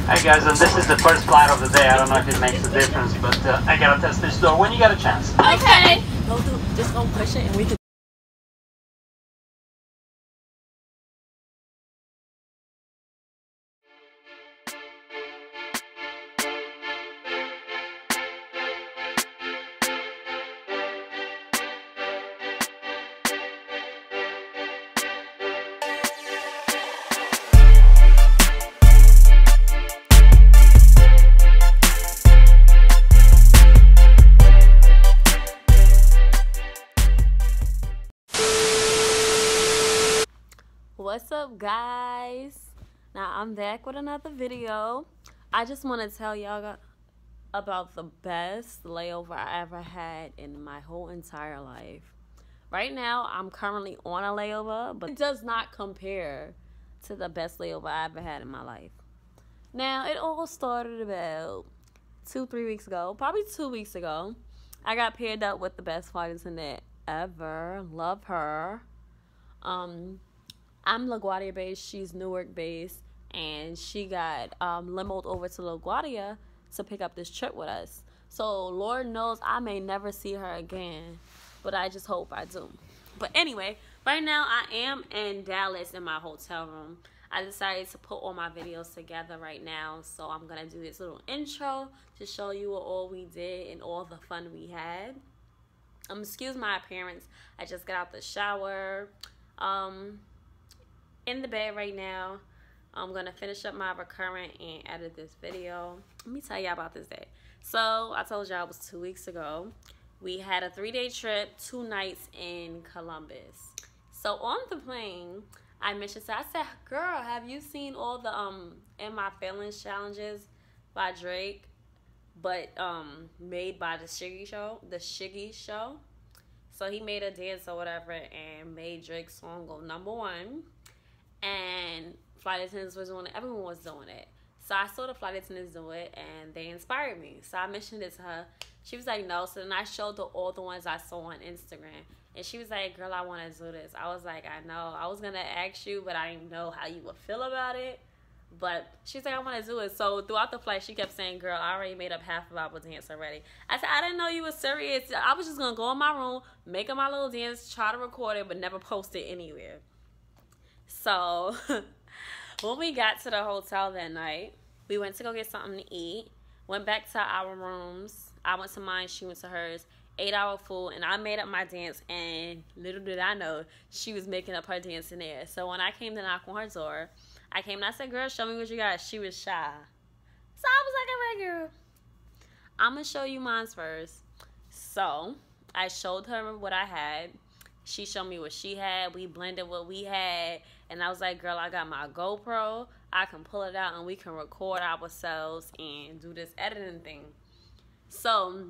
Hi guys, and this is the first flight of the day. I don't know if it makes a difference, but I gotta test this door when you get a chance. Okay. Just go push it and we can. What's up, guys? Now I'm back with another video. I just want to tell y'all about the best layover I ever had in my whole entire life. Right now I'm currently on a layover, but it does not compare to the best layover I ever had in my life. Now it all started about 2-3 weeks ago, probably 2 weeks ago. I got paired up with the best flight attendant ever. Love her. I'm LaGuardia based, she's Newark based, and she got limoed over to LaGuardia to pick up this trip with us. So Lord knows I may never see her again, but I just hope I do. But anyway, right now I am in Dallas in my hotel room. I decided to put all my videos together right now, so I'm gonna do this little intro to show you what all we did and all the fun we had. Excuse my appearance, I just got out the shower. In the bed right now. I'm gonna finish up my recurrent and edit this video. Let me tell y'all about this day. So I told y'all it was 2 weeks ago. We had a 3-day trip, 2 nights in Columbus. So on the plane, I mentioned, I said, girl, have you seen all the In My Feelings challenges by Drake, but made by the Shiggy Show? So he made a dance or whatever and made Drake's song go #1. And flight attendants was doing it. Everyone was doing it. So I saw the flight attendants do it, and they inspired me. So I mentioned it to her. She was like, no. So then I showed her all the ones I saw on Instagram. And she was like, girl, I want to do this. I was like, I know. I was going to ask you, but I didn't know how you would feel about it. But she's like, I want to do it. So throughout the flight, she kept saying, girl, I already made up half of our dance already. I said, I didn't know you were serious. I was just going to go in my room, make up my little dance, try to record it, but never post it anywhere. So when we got to the hotel that night, we went to go get something to eat, went back to our rooms. I went to mine, she went to hers, ate our food, and I made up my dance, and little did I know she was making up her dance in there. So when I came to knock on her door, I came and I said, girl, show me what you got. She was shy. So I was like, all right, girl, I'm going to show you mine first. So I showed her what I had. She showed me what she had. We blended what we had. And I was like, girl, I got my GoPro. I can pull it out and we can record ourselves and do this editing thing. So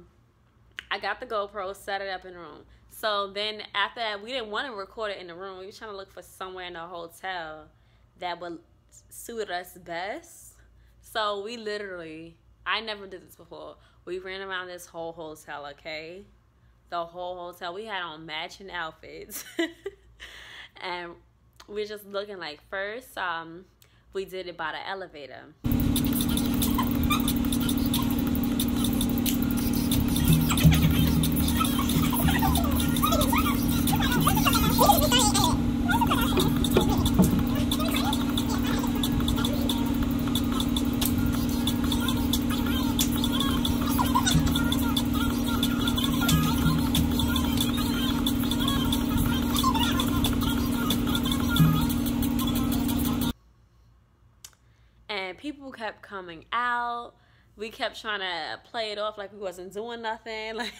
I got the GoPro, set it up in the room. So then after that, we didn't want to record it in the room. We were trying to look for somewhere in the hotel that would suit us best. So we literally, I never did this before. We ran around this whole hotel, okay? The whole hotel. We had on matching outfits. And we're just looking like, first, we did it by the elevator. People kept coming out. We kept trying to play it off like we wasn't doing nothing. Like,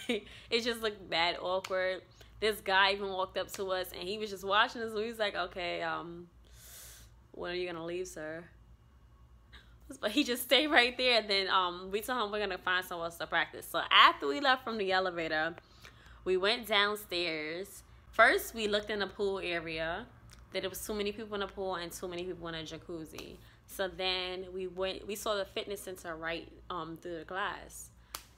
it just looked bad awkward. This guy even walked up to us and he was just watching us. He was like, okay, when are you gonna leave, sir? But he just stayed right there. And then we told him we're gonna find somewhere else to practice. So after we left from the elevator, we went downstairs. First, we looked in the pool area. That there was too many people in the pool and too many people in a jacuzzi. So then we saw the fitness center right through the glass.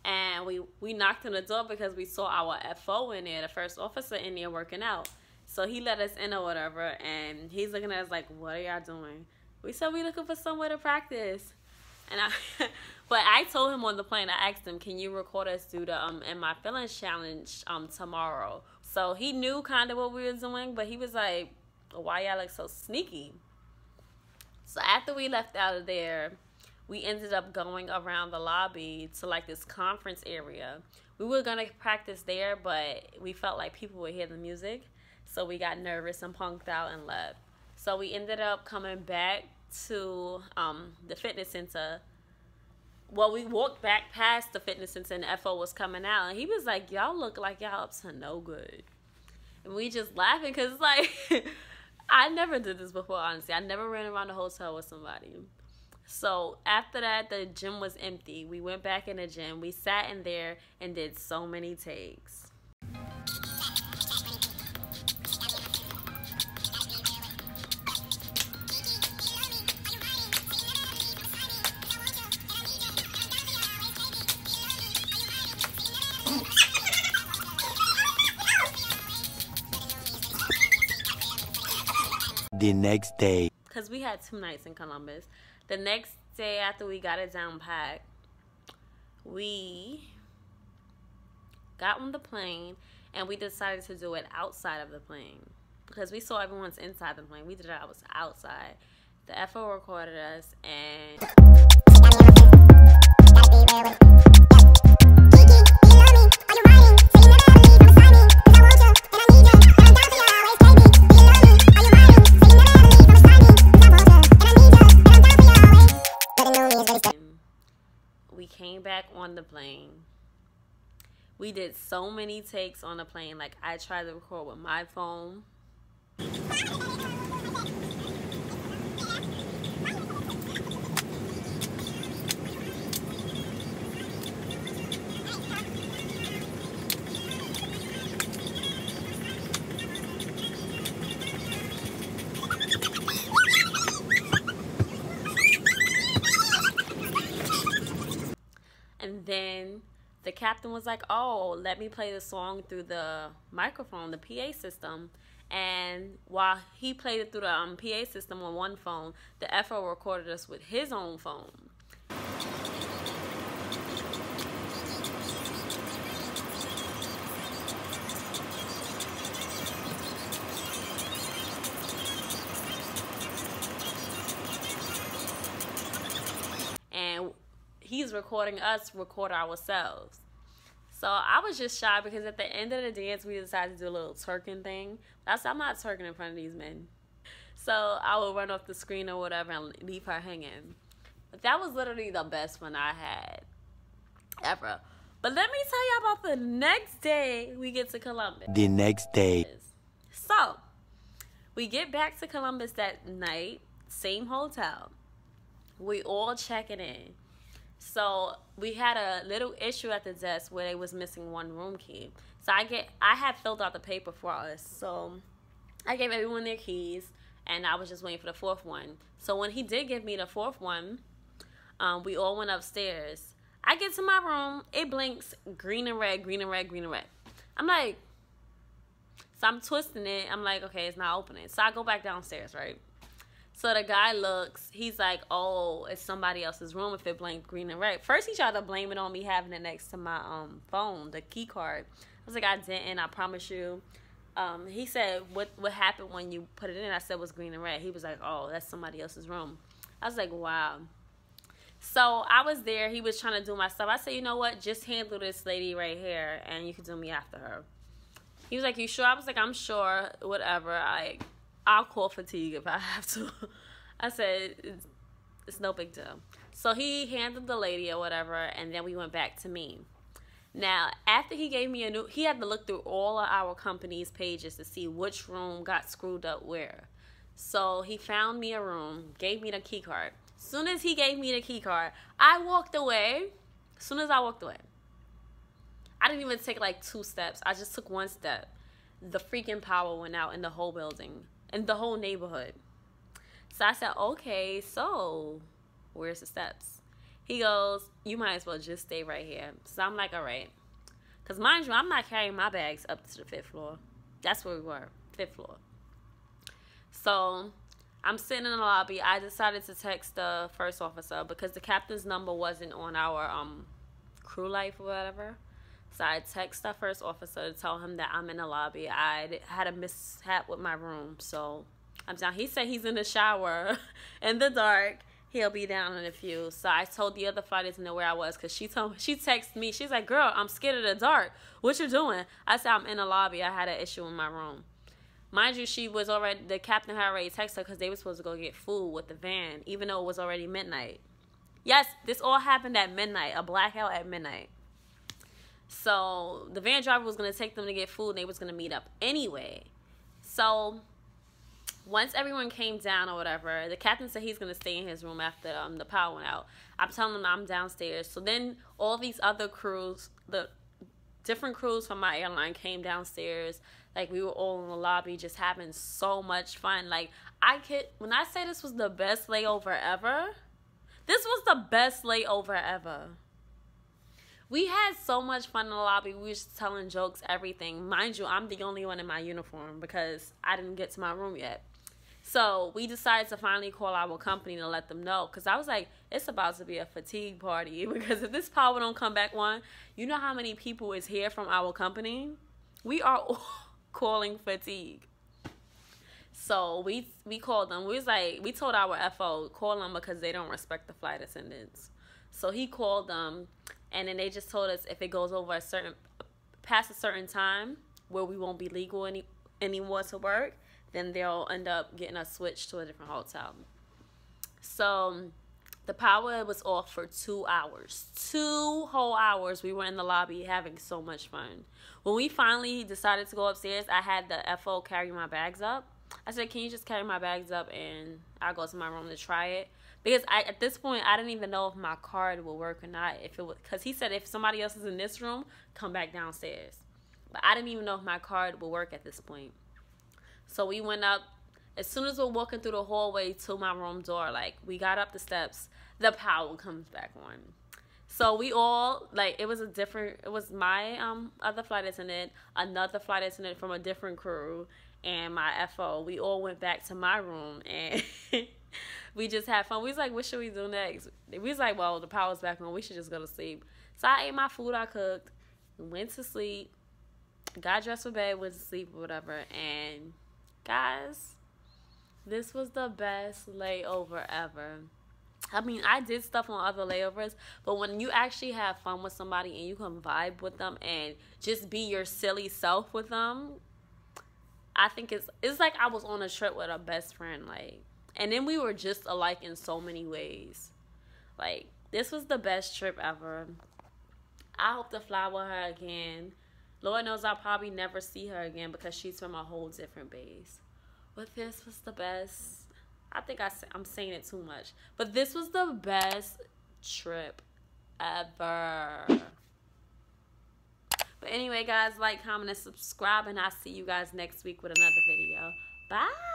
And we knocked on the door because we saw our FO in there, the first officer in there working out. So he let us in or whatever, and he's looking at us like, what are y'all doing? We said we looking for somewhere to practice. And but I told him on the plane, I asked him, can you record us do the In My Feelings challenge tomorrow? So he knew kind of what we were doing, but he was like, why y'all look so sneaky? So after we left out of there, we ended up going around the lobby to like this conference area. We were going to practice there, but we felt like people would hear the music. So we got nervous and punked out and left. So we ended up coming back to the fitness center. Well, we walked back past the fitness center and FO was coming out. And he was like, y'all look like y'all up to no good. And we just laughing because, like, I never did this before, honestly. I never ran around the hotel with somebody. So after that, the gym was empty. We went back in the gym. We sat in there and did so many takes. The next day, because we had 2 nights in Columbus. The next day after we got it down packed, we got on the plane and we decided to do it outside of the plane because we saw everyone's inside the plane. We did it outside. The FO recorded us and came back on the plane. We did so many takes on the plane. Like, I tried to record with my phone. And then the captain was like, oh, let me play the song through the microphone, the PA system. And while he played it through the PA system on one phone, the FO recorded us with his own phone. And he's recording us record ourselves. So I was just shy because at the end of the dance, we decided to do a little twerking thing. I said, I'm not twerking in front of these men. So I would run off the screen or whatever and leave her hanging. But that was literally the best one I had ever. But let me tell you about the next day we get to Columbus. The next day. So we get back to Columbus that night, same hotel. We all checking in. So we had a little issue at the desk where they was missing one room key. So I had filled out the paper for us. So I gave everyone their keys and I was just waiting for the 4th one. So when he did give me the 4th one, we all went upstairs. I get to my room, it blinks green and red, green and red, green and red. I'm like, so I'm twisting it. I'm like, okay, it's not opening. So I go back downstairs, right? So the guy looks, he's like, oh, it's somebody else's room if it blinked green and red. First, he tried to blame it on me having it next to my phone, the key card. I was like, I didn't, I promise you. He said, what happened when you put it in? I said, it was green and red. He was like, oh, that's somebody else's room. I was like, wow. So I was there. He was trying to do my stuff. I said, you know what? Just handle this lady right here, and you can do me after her. He was like, you sure? I was like, I'm sure, whatever. I'll call fatigue if I have to. I said, it's no big deal. So he handled the lady or whatever, and then we went back to me. Now, after he gave me he had to look through all of our company's pages to see which room got screwed up where. So he found me a room, gave me the key card. As soon as he gave me the key card, I walked away. As soon as I walked away, I didn't even take like 2 steps. I just took 1 step. The freaking power went out in the whole building. In the whole neighborhood. So I said, okay, so where's the steps? He goes, you might as well just stay right here. So I'm like, all right. Because mind you, I'm not carrying my bags up to the 5th floor. That's where we were, 5th floor. So I'm sitting in the lobby. I decided to text the first officer because the captain's number wasn't on our crew life or whatever. So I text the first officer to tell him that I'm in the lobby. I had a mishap with my room, so I'm down. He said he's in the shower in the dark. He'll be down in a few. So I told the other flight attendant where I was because she texted me. She's like, girl, I'm scared of the dark. What you doing? I said, I'm in the lobby. I had an issue in my room. Mind you, the captain had already texted her because they were supposed to go get food with the van, even though it was already midnight. Yes, this all happened at midnight, a blackout at midnight. So the van driver was going to take them to get food and they was going to meet up anyway. So once everyone came down or whatever, the captain said he's going to stay in his room after the power went out. I'm telling him I'm downstairs. So then all these other crews, the different crews from my airline came downstairs. Like, we were all in the lobby just having so much fun. Like, when I say this was the best layover ever, this was the best layover ever. We had so much fun in the lobby. We were just telling jokes, everything. Mind you, I'm the only one in my uniform because I didn't get to my room yet. So we decided to finally call our company to let them know. Because I was like, it's about to be a fatigue party. Because if this power don't come back on, you know how many people is here from our company? We are all calling fatigue. So we called them. We told our FO, call them because they don't respect the flight attendants. So he called them. And then they just told us if it goes over past a certain time where we won't be legal anymore to work, then they'll end up getting us switched to a different hotel. So the power was off for 2 hours. 2 whole hours we were in the lobby having so much fun. When we finally decided to go upstairs, I had the FO carry my bags up. I said, can you just carry my bags up and I'll go to my room to try it? Because at this point, I didn't even know if my card would work or not. Because he said if somebody else is in this room, come back downstairs. But I didn't even know if my card would work at this point. So we went up. As soon as we're walking through the hallway to my room door, like, we got up the steps, the power comes back on. So we all, like, it was my other flight attendant, another flight attendant from a different crew, and my FO. We all went back to my room, and we just had fun. We was like, what should we do next? We was like, well, the power's back on. We should just go to sleep. So I ate my food I cooked, went to sleep, got dressed for bed, went to sleep or whatever. And, guys, this was the best layover ever. I mean, I did stuff on other layovers, but when you actually have fun with somebody and you can vibe with them and just be your silly self with them, I think it's like I was on a trip with a best friend, like. And then we were just alike in so many ways. Like, this was the best trip ever. I hope to fly with her again. Lord knows I'll probably never see her again because she's from a whole different base. But this was the best. I think I'm saying it too much. But this was the best trip ever. But anyway, guys, like, comment, and subscribe. And I'll see you guys next week with another video. Bye.